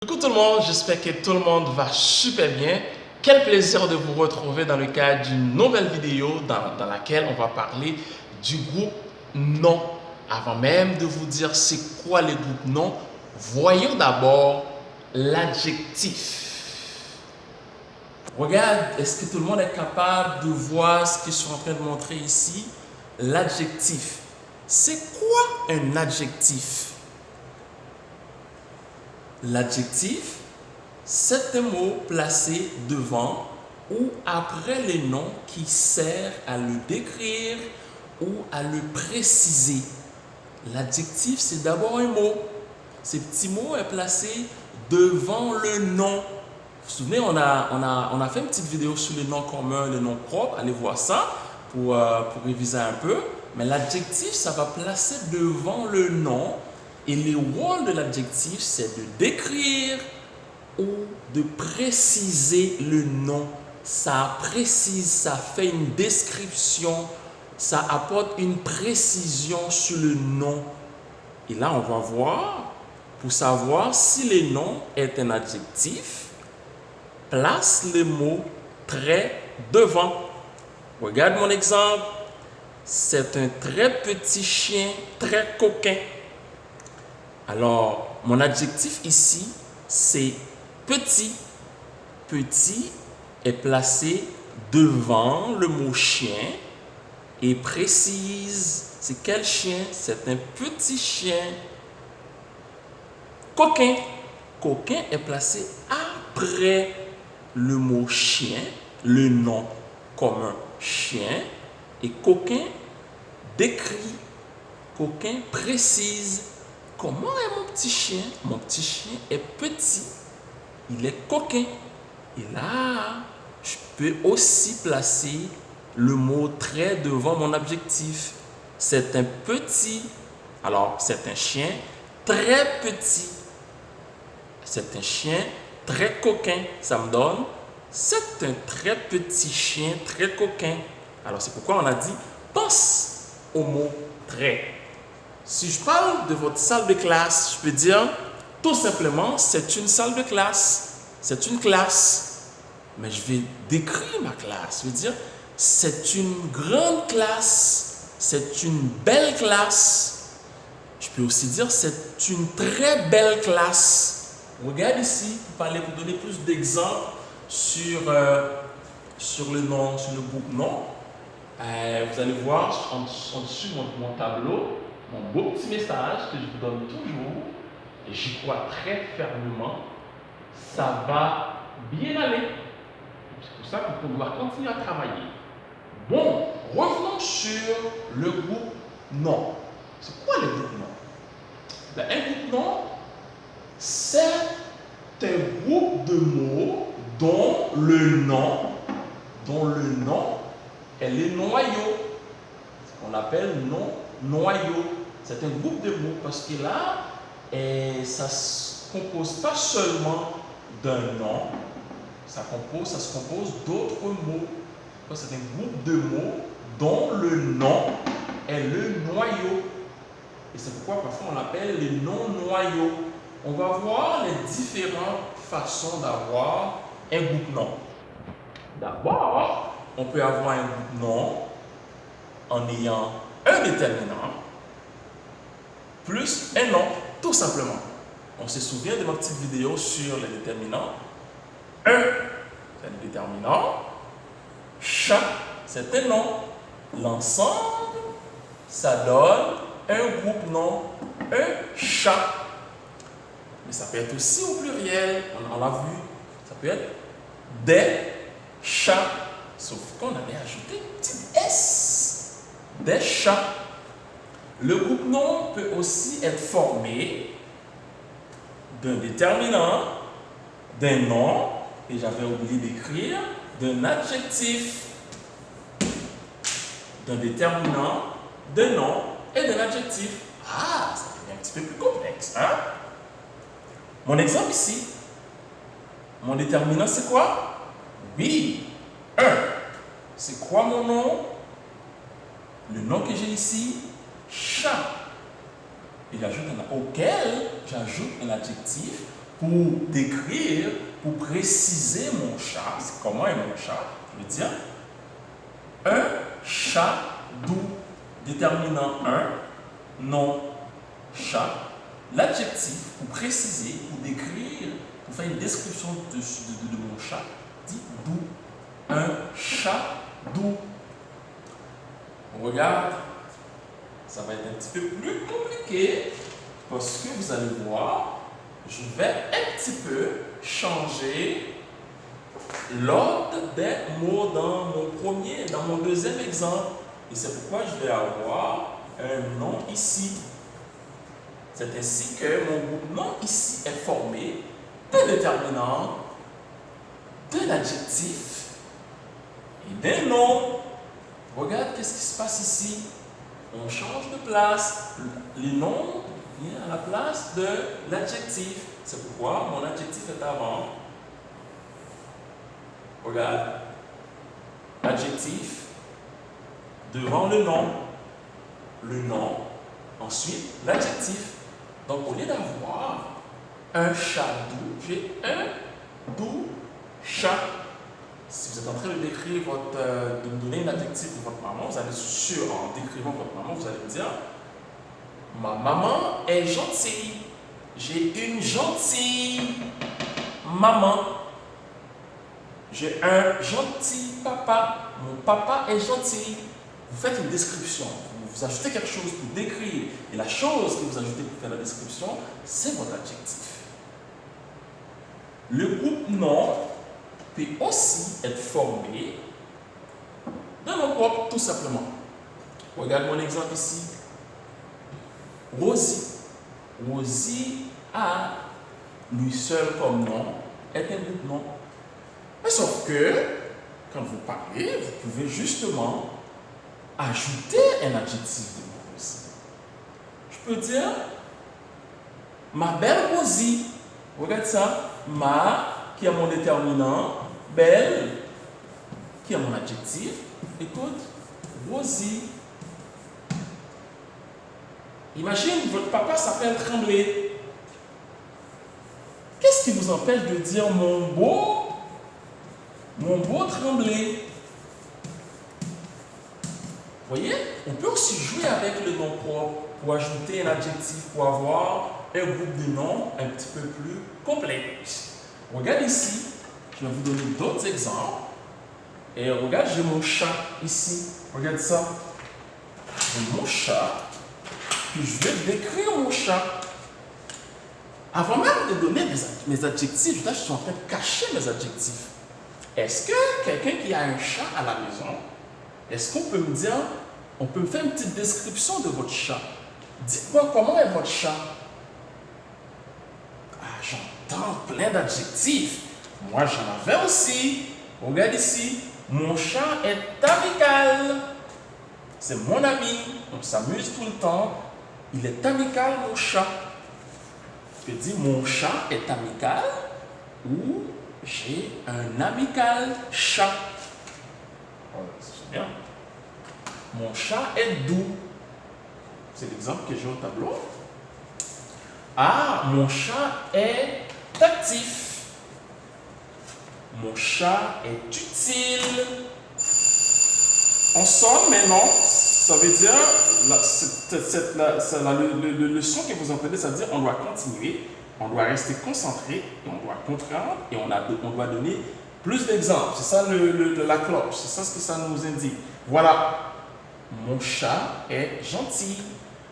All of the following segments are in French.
Coucou tout le monde, j'espère que tout le monde va super bien. Quel plaisir de vous retrouver dans le cadre d'une nouvelle vidéo dans laquelle on va parler du groupe nom. Avant même de vous dire c'est quoi le groupe nom, voyons d'abord l'adjectif. Regarde, est-ce que tout le monde est capable de voir ce que je suis en train de montrer ici? L'adjectif. C'est quoi un adjectif? L'adjectif, c'est un mot placé devant ou après le nom qui sert à le décrire ou à le préciser. L'adjectif, c'est d'abord un mot. Ce petit mot est placé devant le nom. Vous vous souvenez, on a fait une petite vidéo sur les noms communs, les noms propres. Allez voir ça pour réviser un peu. Mais l'adjectif, ça va placer devant le nom. Et le rôle de l'adjectif, c'est de décrire ou de préciser le nom. Ça précise, ça fait une description, ça apporte une précision sur le nom. Et là, on va voir, pour savoir si le nom est un adjectif, place le mot très devant. Regarde mon exemple. C'est un très petit chien, très coquin. Alors, mon adjectif ici, c'est petit. Petit est placé devant le mot chien et précise. C'est quel chien? C'est un petit chien. Coquin. Coquin est placé après le mot chien, le nom commun chien. Et coquin décrit. Coquin précise. Comment est mon petit chien? Mon petit chien est petit. Il est coquin. Et là, je peux aussi placer le mot très devant mon adjectif. C'est un petit. Alors, c'est un chien très petit. C'est un chien très coquin. Ça me donne, c'est un très petit chien très coquin. Alors, c'est pourquoi on a dit, pense au mot très. Si je parle de votre salle de classe, je peux dire tout simplement, c'est une salle de classe, c'est une classe. Mais je vais décrire ma classe, je vais dire, c'est une grande classe, c'est une belle classe. Je peux aussi dire, c'est une très belle classe. Regarde ici, pour donner plus d'exemples sur le nom, sur le groupe nom. Vous allez voir en dessous de mon tableau, mon beau petit message que je vous donne toujours, et j'y crois très fermement, ça va bien aller. C'est pour ça qu'on doit continuer à travailler. Bon, revenons sur le groupe nom. C'est quoi le groupe nom? Un groupe nom, c'est un groupe de mots dont le nom est le noyau. On l'appelle noyau. C'est un groupe de mots parce que là, ça ne se compose pas seulement d'un nom, ça se compose d'autres mots. C'est un groupe de mots dont le nom est le noyau. Et c'est pourquoi parfois on l'appelle les noms-noyaux. On va voir les différentes façons d'avoir un groupe nom. D'abord, on peut avoir un groupe nom en ayant un déterminant plus un nom, tout simplement. On se souvient de ma petite vidéo sur les déterminants. Un, c'est un déterminant. Chat, c'est un nom. L'ensemble, ça donne un groupe nom, un chat. Mais ça peut être aussi au pluriel, on l'a vu. Ça peut être des chats. Sauf qu'on avait ajouté un petit S. Des chats. Le groupe nom peut aussi être formé d'un déterminant, d'un nom, et j'avais oublié d'écrire, d'un adjectif, d'un déterminant, d'un nom et d'un adjectif. Ah, ça devient un petit peu plus complexe, hein? Mon exemple ici, mon déterminant c'est quoi? Oui, un. C'est quoi mon nom? Le nom que j'ai ici, chat. Et auquel j'ajoute un adjectif pour décrire, pour préciser mon chat, c'est comment est mon chat, je veux dire un chat doux, déterminant un, non, chat. L'adjectif, pour préciser, pour décrire, pour faire une description de mon chat, dit doux. Un chat doux. On regarde, ça va être un petit peu plus compliqué parce que vous allez voir, je vais un petit peu changer l'ordre des mots dans mon deuxième exemple. Et c'est pourquoi je vais avoir un nom ici. C'est ainsi que mon groupe nom ici est formé d'un déterminant, d'un adjectif et d'un nom. Regarde qu'est-ce qui se passe ici. On change de place. Les noms viennent à la place de l'adjectif. C'est pourquoi mon adjectif est avant. Regarde. Adjectif devant le nom. Le nom. Ensuite, l'adjectif. Donc, au lieu d'avoir un chat doux, j'ai un doux chat. Si vous êtes en train de décrire de me donner un adjectif de votre maman, vous allez en décrivant votre maman, vous allez me dire ma maman est gentille. J'ai une gentille maman. J'ai un gentil papa. Mon papa est gentil. Vous faites une description. Vous ajoutez quelque chose pour décrire. Et la chose que vous ajoutez pour faire la description, c'est votre adjectif. Le groupe nom peut aussi être formé d'un nom propre, tout simplement. Regarde mon exemple ici. Rosie. Rosie a, lui seul comme nom, est un groupe nom. Mais sauf que, quand vous parlez, vous pouvez justement ajouter un adjectif de Rosie. Je peux dire ma belle Rosie. Regarde ça. Ma, qui est mon déterminant, belle, qui est mon adjectif. Écoute, Rosie. Imagine, votre papa s'appelle Tremblay. Qu'est-ce qui vous empêche de dire mon beau Tremblay? Vous voyez, on peut aussi jouer avec le nom propre pour ajouter un adjectif, pour avoir un groupe de noms un petit peu plus complexe. Regarde ici, je vais vous donner d'autres exemples. Et regarde, j'ai mon chat ici. Regarde ça. J'ai mon chat. Puis je vais décrire mon chat. Avant même de donner mes adjectifs, je suis en train de cacher mes adjectifs. Est-ce que quelqu'un qui a un chat à la maison, est-ce qu'on peut me dire, on peut me faire une petite description de votre chat? Dites-moi comment est votre chat. Ah, j'entends plein d'adjectifs. Moi, j'en avais aussi. Regarde ici. Mon chat est amical. C'est mon ami. On s'amuse tout le temps. Il est amical, mon chat. Je dis, mon chat est amical ou j'ai un amical chat. C'est bien. Mon chat est doux. C'est l'exemple que j'ai au tableau. Ah, mon chat est actif. Mon chat est utile. En somme, maintenant, ça veut dire, la leçon que vous entendez, ça veut dire on doit continuer, on doit rester concentré, et on doit comprendre, et on doit donner plus d'exemples. C'est ça la cloche, c'est ça ce que ça nous indique. Voilà, mon chat est gentil.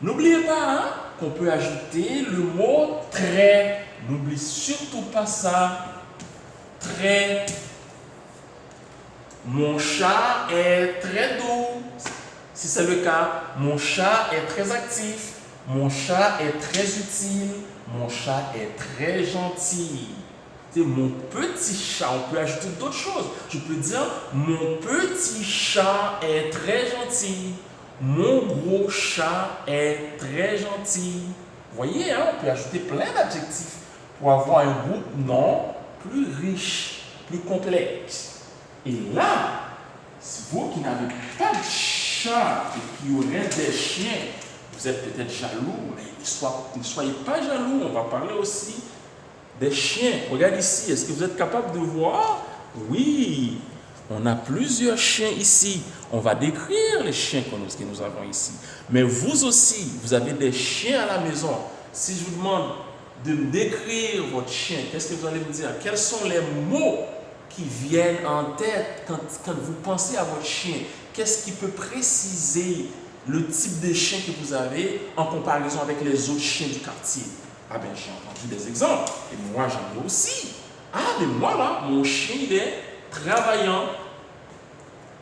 N'oubliez pas hein, qu'on peut ajouter le mot très. N'oublie surtout pas ça. Très. Mon chat est très doux. Si c'est le cas, mon chat est très actif. Mon chat est très utile. Mon chat est très gentil. C'est mon petit chat. On peut ajouter d'autres choses. Je peux dire, mon petit chat est très gentil. Mon gros chat est très gentil. Vous voyez, hein, on peut ajouter plein d'adjectifs pour avoir un groupe nom plus riche, plus complexe. Et là, si vous qui n'avez pas de chat et qui aurez des chiens, vous êtes peut-être jaloux, mais ne soyez pas jaloux. On va parler aussi des chiens. Regarde ici, est-ce que vous êtes capable de voir? Oui, on a plusieurs chiens ici. On va décrire les chiens que nous avons ici. Mais vous aussi, vous avez des chiens à la maison. Si je vous demande de me décrire votre chien, qu'est-ce que vous allez me dire? Quels sont les mots qui viennent en tête quand vous pensez à votre chien? Qu'est-ce qui peut préciser le type de chien que vous avez en comparaison avec les autres chiens du quartier? Ah ben, j'ai entendu des exemples. Et moi, j'en ai aussi. Ah, mais moi, là, mon chien, il est travaillant.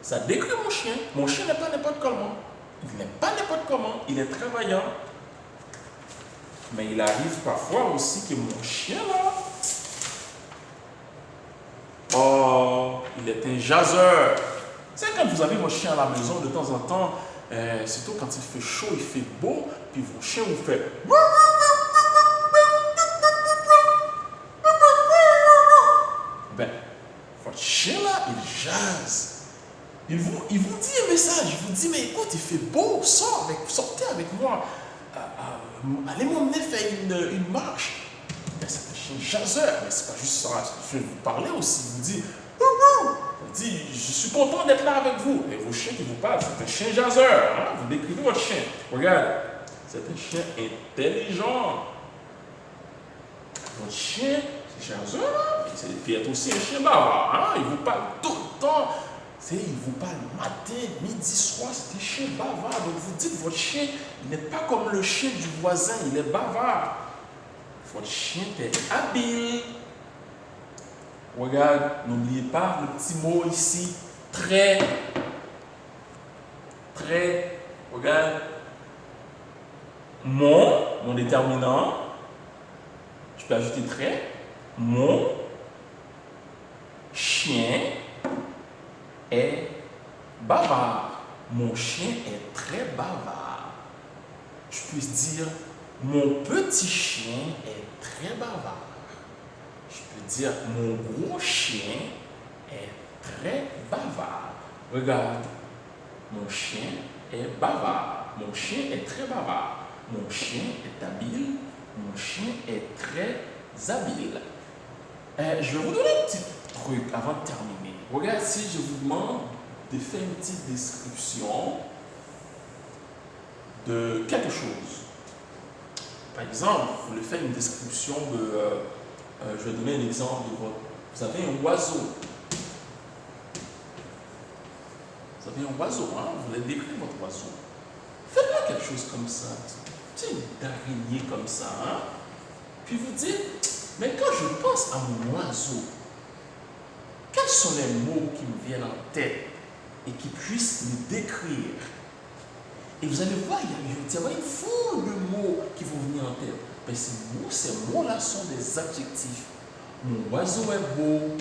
Ça décrit mon chien. Mon chien n'est pas n'importe comment. Il n'est pas n'importe comment. Il est travaillant. Mais il arrive parfois aussi que mon chien, là, oh, il est un jaseur. C'est quand vous avez votre chien à la maison, de temps en temps, surtout quand il fait chaud, il fait beau, puis vos chiens vous fait. Ben, votre chien là, il jase. Il vous dit un message, il vous dit, mais écoute, il fait beau, sortez avec moi. Allez m'emmener faire une marche. Ben, c'est un chien jaseur, mais c'est pas juste ça. Je vais vous parler aussi, il vous dit, il dit, je suis content d'être là avec vous. Et vos chiens qui vous parlent, c'est un chien jaseur. Hein? Vous décrivez votre chien. Regarde, c'est un chien intelligent. Votre chien, c'est jaseur, mais c'est peut-être aussi un chien bavard. Hein? Il vous parle tout le temps. Il vous parle matin, midi, soir, c'est un chien bavard. Donc vous dites, votre chien, il n'est pas comme le chien du voisin, il est bavard. Votre chien est habile. Regarde, n'oubliez pas le petit mot ici, très. Très. Regarde. Mon déterminant. Je peux ajouter très. Mon chien est bavard. Mon chien est très bavard. Je peux dire, mon petit chien est très bavard. Je peux dire, mon gros chien est très bavard. Regarde, mon chien est bavard. Mon chien est très bavard. Mon chien est habile. Mon chien est très habile. Je vais vous donner un petit truc avant de terminer. Regarde, si je vous demande de faire une petite description de quelque chose. Par exemple, vous voulez faire une description de... je vais donner un exemple de votre... Vous avez un oiseau. Vous avez un oiseau, hein? Vous voulez décrire votre oiseau. Faites-moi quelque chose comme ça. Une araignée comme ça. Hein? Puis vous dites, mais quand je pense à mon oiseau, quels sont les mots qui me viennent en tête et qui puissent me décrire? Et vous allez voir, il y a une foule de mots qui vont venir en tête. Mais ces mots-là sont des adjectifs. Mon oiseau est beau.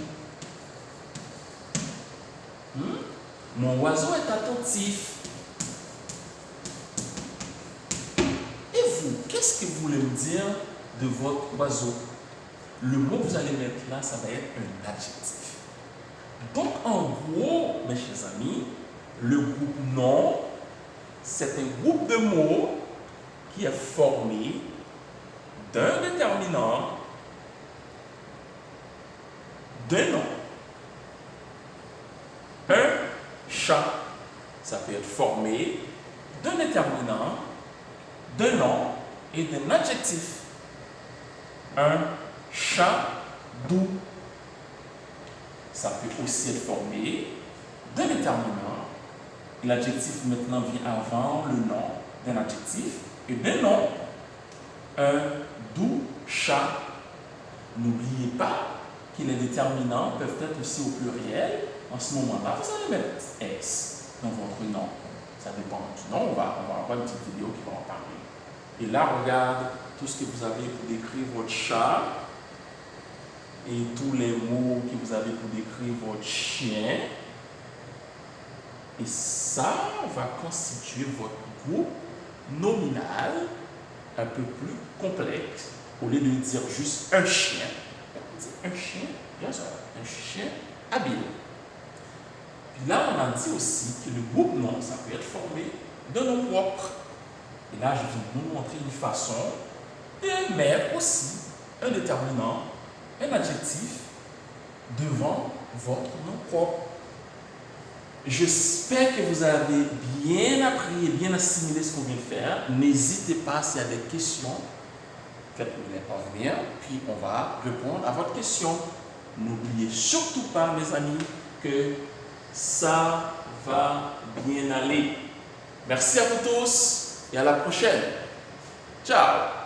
Mon oiseau est attentif. Et vous, qu'est-ce que vous voulez me dire de votre oiseau? Le mot que vous allez mettre là, ça va être un adjectif. Donc, en gros, mes chers amis, le groupe nom, c'est un groupe de mots qui est formé d'un déterminant, d'un nom. Un chat, ça peut être formé d'un déterminant, d'un nom et d'un adjectif. Un chat doux, ça peut aussi être formé d'un déterminant. L'adjectif maintenant vient avant le nom d'un adjectif et d'un nom. Un doux chat. N'oubliez pas que les déterminants peuvent être aussi au pluriel. En ce moment-là, vous allez mettre S dans votre nom. Ça dépend du nom. On va avoir une petite vidéo qui va en parler. Et là, regarde tout ce que vous avez pour décrire votre chat et tous les mots que vous avez pour décrire votre chien. Et ça va constituer votre groupe nominal un peu plus complexe. Au lieu de dire juste un chien, un chien, bien sûr, un chien habile. Puis là, on a dit aussi que le groupe nom, ça peut être formé de noms propres. Et là, je vais vous montrer une façon de mettre aussi un déterminant un adjectif devant votre nom propre. J'espère que vous avez bien appris et bien assimilé ce qu'on vient de faire. N'hésitez pas, s'il y a des questions, faites-nous les parvenir, puis on va répondre à votre question. N'oubliez surtout pas, mes amis, que ça va bien aller. Merci à vous tous et à la prochaine. Ciao!